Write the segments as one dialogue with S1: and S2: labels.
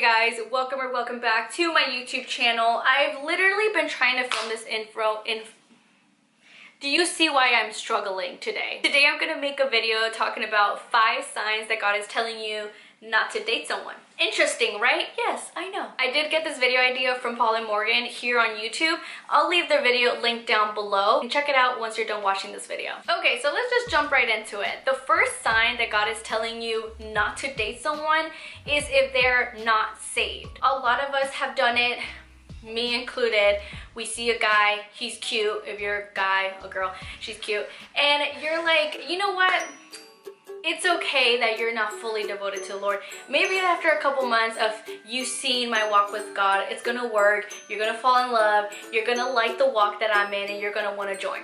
S1: Hey guys, welcome back to my YouTube channel. I've literally been trying to film this intro in... Do you see why I'm struggling today? Today I'm gonna make a video talking about 5 signs that God is telling you not to date someone. Interesting, right? Yes, I know. I did get this video idea from Paul and Morgan here on YouTube. I'll leave their video linked down below and check it out once you're done watching this video. Okay, so let's just jump right into it. The first sign that God is telling you not to date someone is if they're not saved. A lot of us have done it, me included. We see a guy, he's cute. If you're a guy, a girl, she's cute. And you're like, you know what? It's okay that you're not fully devoted to the Lord. Maybe after a couple months of you seeing my walk with God, it's gonna work. You're gonna fall in love. You're gonna like the walk that I'm in and you're gonna wanna join.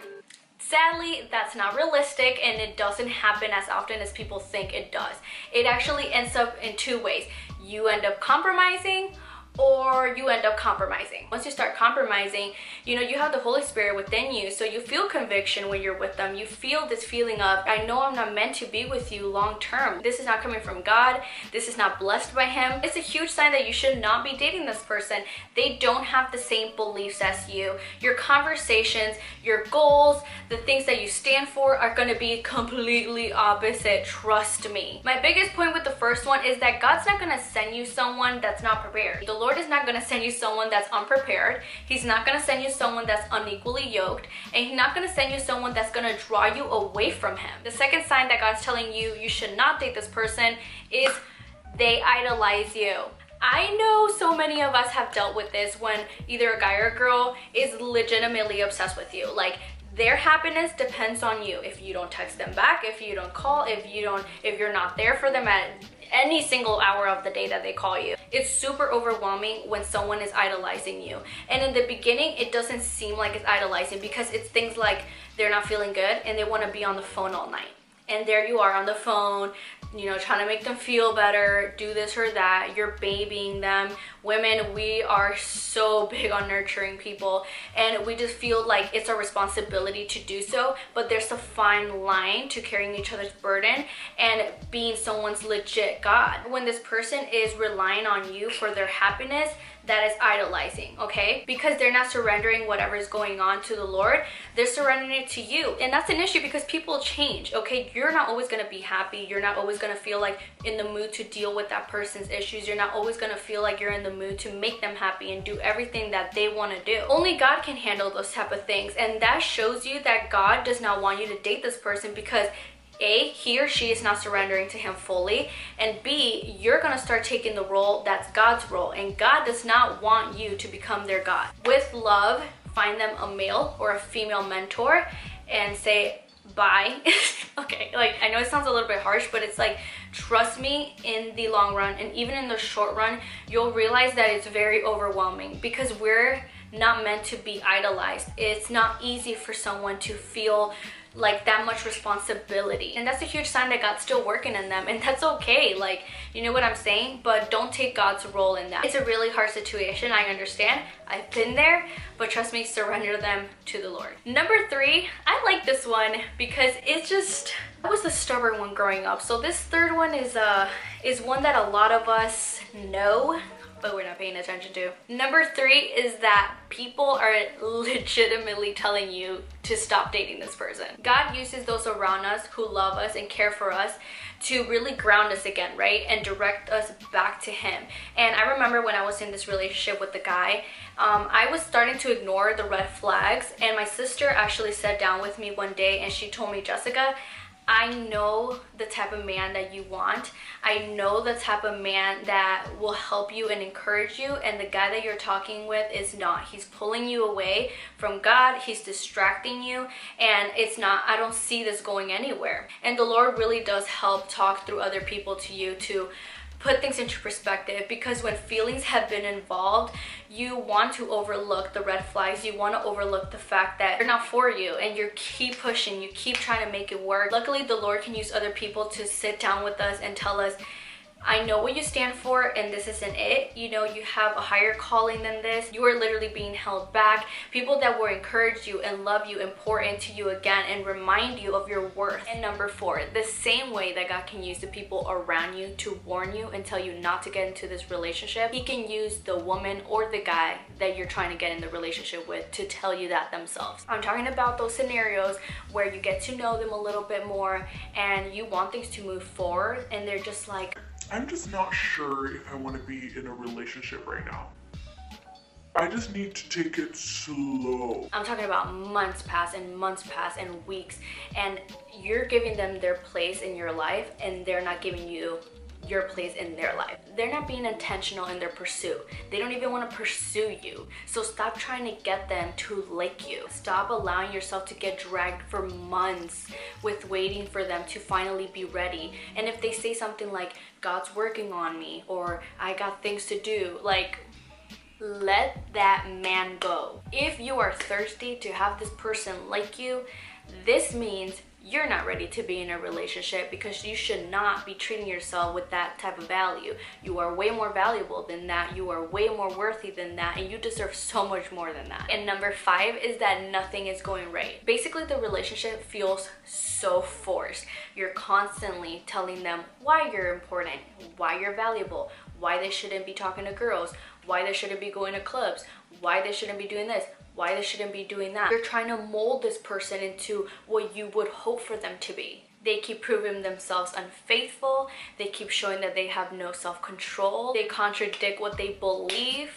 S1: Sadly, that's not realistic and it doesn't happen as often as people think it does. It actually ends up in 2 ways. You end up compromising or you end up compromising. Once you start compromising, you have the Holy Spirit within you, so you feel conviction when you're with them. You feel this feeling of, I know I'm not meant to be with you long term. This is not coming from God. This is not blessed by Him. It's a huge sign that you should not be dating this person. They don't have the same beliefs as you. Your conversations, your goals, the things that you stand for are going to be completely opposite. Trust me. My biggest point with the first one is that God's not going to send you someone that's not prepared. The Lord is not going to send you someone that's unprepared. He's not going to send you someone that's unequally yoked, and He's not going to send you someone that's going to draw you away from Him. The second sign that God's telling you you should not date this person is they idolize you. I know so many of us have dealt with this when either a guy or a girl is legitimately obsessed with you. Like, their happiness depends on you. If you don't text them back, if you don't call, if you're not there for them at any single hour of the day that they call you. It's super overwhelming when someone is idolizing you. And in the beginning, it doesn't seem like it's idolizing because it's things like they're not feeling good and they want to be on the phone all night. And there you are on the phone, trying to make them feel better, do this or that. You're babying them. Women, we are so big on nurturing people and we just feel like it's our responsibility to do so, but there's a fine line to carrying each other's burden and being someone's legit God. When this person is relying on you for their happiness, that is idolizing, okay? Because they're not surrendering whatever is going on to the Lord, they're surrendering it to you. And that's an issue because people change, okay? You're not always gonna be happy. You're not always gonna feel like in the mood to deal with that person's issues. You're not always gonna feel like you're in the mood to make them happy and do everything that they wanna do. Only God can handle those type of things. And that shows you that God does not want you to date this person because A, he or she is not surrendering to Him fully, and B, you're gonna start taking the role that's God's role, and God does not want you to become their God. With love, find them a male or a female mentor and say bye. Okay, like, I know it sounds a little bit harsh, but it's like, trust me, in the long run and even in the short run, you'll realize that it's very overwhelming because we're not meant to be idolized. It's not easy for someone to feel like that much responsibility, and that's a huge sign that God's still working in them, and that's okay. Like, you know what I'm saying? But don't take God's role in that. It's a really hard situation, I understand. I've been there, but trust me, surrender them to the Lord. Number 3, I like this one because it's just, I was the stubborn one growing up, so this third one is one that a lot of us know but we're not paying attention to. Number 3 is that people are legitimately telling you to stop dating this person. God uses those around us who love us and care for us to really ground us again, right? And direct us back to Him. And I remember when I was in this relationship with the guy, I was starting to ignore the red flags, and my sister actually sat down with me one day and she told me, Jessica, I know the type of man that you want. I know the type of man that will help you and encourage you, and the guy that you're talking with is not. He's pulling you away from God. He's distracting you, and it's not, I don't see this going anywhere. And the Lord really does help talk through other people to you to put things into perspective, because when feelings have been involved, you want to overlook the red flags. You want to overlook the fact that they're not for you, and you keep pushing, you keep trying to make it work. Luckily, the Lord can use other people to sit down with us and tell us, I know what you stand for and this isn't it. You know, you have a higher calling than this. You are literally being held back. People that will encourage you and love you and pour into you again and remind you of your worth. And number 4, the same way that God can use the people around you to warn you and tell you not to get into this relationship, He can use the woman or the guy that you're trying to get in the relationship with to tell you that themselves. I'm talking about those scenarios where you get to know them a little bit more and you want things to move forward and they're just like,
S2: I'm just not sure if I want to be in a relationship right now. I just need to take it slow.
S1: I'm talking about months pass and weeks, and you're giving them their place in your life and they're not giving you your place in their life. They're not being intentional in their pursuit. They don't even want to pursue you. So stop trying to get them to like you. Stop allowing yourself to get dragged for months with waiting for them to finally be ready. And if they say something like, God's working on me, or I got things to do, like, let that man go. If you are thirsty to have this person like you, this means you're not ready to be in a relationship, because you should not be treating yourself with that type of value. You are way more valuable than that. You are way more worthy than that, and you deserve so much more than that. And number 5 is that nothing is going right. Basically, the relationship feels so forced. You're constantly telling them why you're important, why you're valuable, why they shouldn't be talking to girls, why they shouldn't be going to clubs, why they shouldn't be doing this, why they shouldn't be doing that. You're trying to mold this person into what you would hope for them to be. They keep proving themselves unfaithful. They keep showing that they have no self-control. They contradict what they believe.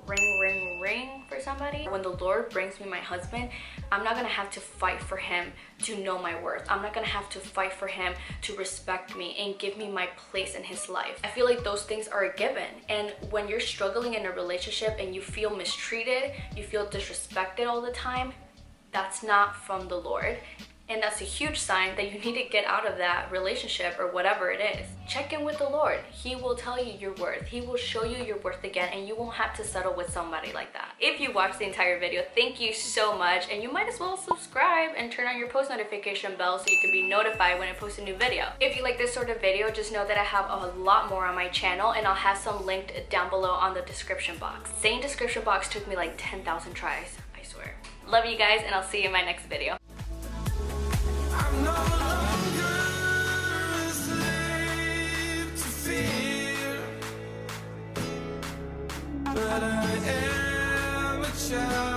S1: Ring, ring, ring for somebody. When the Lord brings me my husband, I'm not gonna have to fight for him to know my worth. I'm not gonna have to fight for him to respect me and give me my place in his life. I feel like those things are a given. And when you're struggling in a relationship and you feel mistreated, you feel disrespected all the time, that's not from the Lord. And that's a huge sign that you need to get out of that relationship or whatever it is. Check in with the Lord. He will tell you your worth. He will show you your worth again, and you won't have to settle with somebody like that. If you watched the entire video, thank you so much. And you might as well subscribe and turn on your post notification bell so you can be notified when I post a new video. If you like this sort of video, just know that I have a lot more on my channel, and I'll have some linked down below on the description box. Saying description box took me like 10,000 tries, I swear. Love you guys, and I'll see you in my next video.
S3: I'm no longer a slave to fear, but I am a child.